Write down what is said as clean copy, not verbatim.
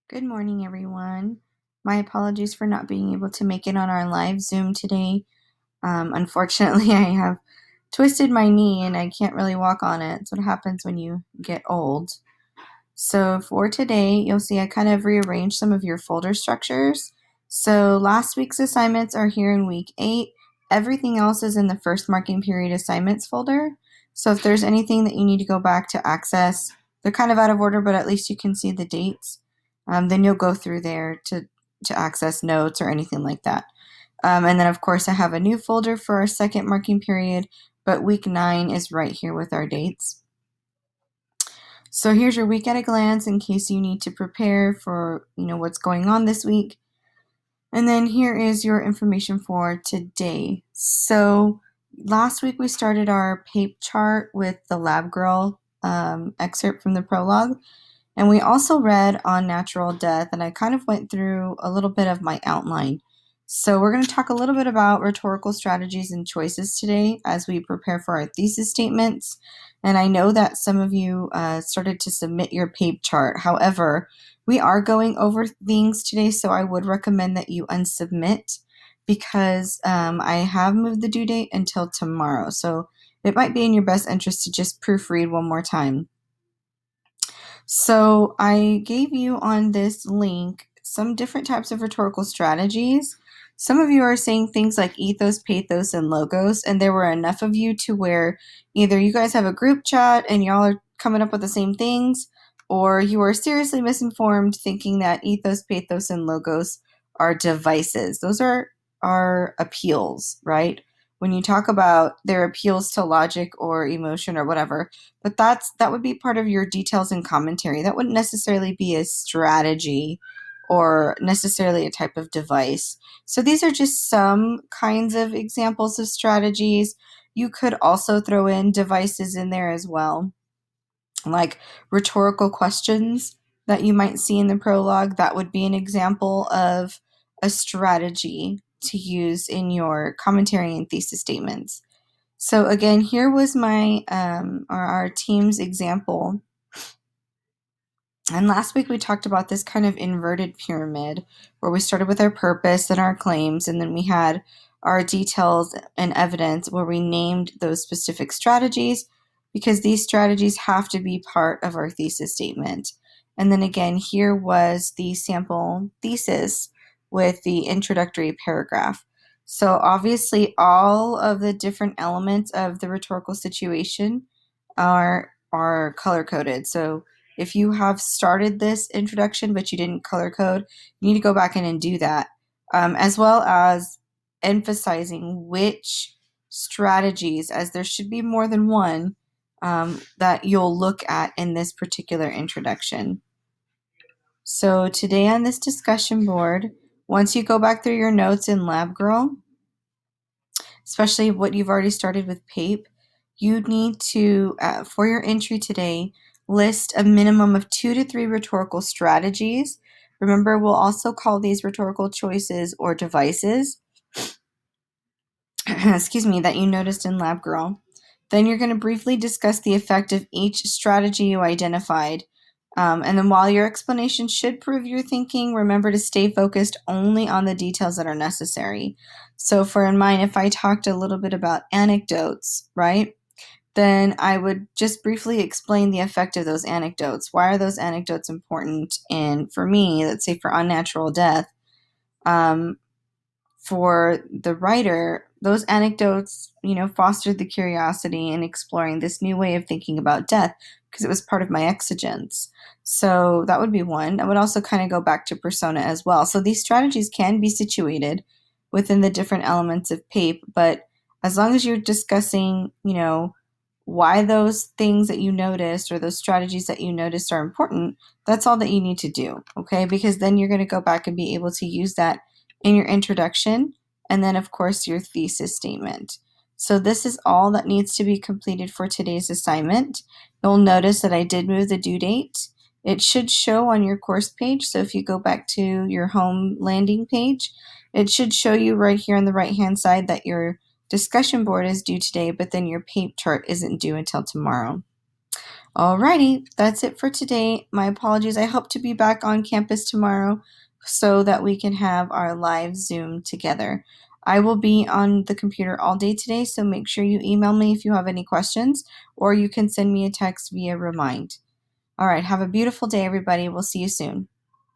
Good morning, everyone. My apologies for not being able to make it on our live Zoom today. Unfortunately, I have twisted my knee and I can't really walk on it. It's what happens when you get old. So for today, you'll see I kind of rearranged some of your folder structures. So last week's assignments are here in week 8. Everything else is in the first marking period assignments folder. So if there's anything that you need to go back to access, they're kind of out of order, but at least you can see the dates. Then you'll go through there to access notes or anything like that. And then, of course, I have a new folder for our second marking period, but week 9 is right here with our dates. So here's your week at a glance in case you need to prepare for, what's going on this week. And then here is your information for today. So last week we started our PAPE chart with the Lab Girl excerpt from the prologue. And we also read on natural death, and I kind of went through a little bit of my outline. So we're going to talk a little bit about rhetorical strategies and choices today as we prepare for our thesis statements. And I know that some of you started to submit your PAPE chart. However, we are going over things today, so I would recommend that you unsubmit because I have moved the due date until tomorrow. So it might be in your best interest to just proofread one more time. So I gave you on this link some different types of rhetorical strategies. Some of you are saying things like ethos, pathos, and logos, and there were enough of you to where either you guys have a group chat and y'all are coming up with the same things, or you are seriously misinformed thinking that ethos, pathos, and logos are devices. Those are appeals, right? When you talk about their appeals to logic or emotion or whatever, but that would be part of your details and commentary. That wouldn't necessarily be a strategy or necessarily a type of device. So these are just some kinds of examples of strategies. You could also throw in devices in there as well, like rhetorical questions that you might see in the prologue. That would be an example of a strategy to use in your commentary and thesis statements. So again, here was my our team's example. And last week we talked about this kind of inverted pyramid where we started with our purpose and our claims, and then we had our details and evidence where we named those specific strategies because these strategies have to be part of our thesis statement. And then again, here was the sample thesis with the introductory paragraph. So obviously all of the different elements of the rhetorical situation are color coded. So if you have started this introduction but you didn't color code, you need to go back in and do that, as well as emphasizing which strategies, as there should be more than one, that you'll look at in this particular introduction. So today on this discussion board, once you go back through your notes in LabGirl, especially what you've already started with PAPE, you need to, for your entry today, list a minimum of 2 to 3 rhetorical strategies. Remember, we'll also call these rhetorical choices or devices, excuse me, that you noticed in LabGirl. Then you're going to briefly discuss the effect of each strategy you identified. And then while your explanation should prove your thinking, remember to stay focused only on the details that are necessary. So for in mine, if I talked a little bit about anecdotes, right, then I would just briefly explain the effect of those anecdotes. Why are those anecdotes important? And for me, let's say for unnatural death, for the writer, those anecdotes, fostered the curiosity in exploring this new way of thinking about death because it was part of my exigence. So that would be one. I would also kind of go back to persona as well. So these strategies can be situated within the different elements of PAPE, but as long as you're discussing, why those things that you noticed or those strategies that you noticed are important, that's all that you need to do, okay? Because then you're going to go back and be able to use that in your introduction, and then of course your thesis statement. So this is all that needs to be completed for today's assignment. You'll notice that I did move the due date. It should show on your course page. So if you go back to your home landing page, it should show you right here on the right hand side that your discussion board is due today, but then your PAPE chart isn't due until tomorrow. Alrighty, that's it for today. My apologies. I hope to be back on campus tomorrow so that we can have our live Zoom together. I will be on the computer all day today, so make sure you email me if you have any questions, or you can send me a text via Remind. All right, have a beautiful day, everybody. We'll see you soon.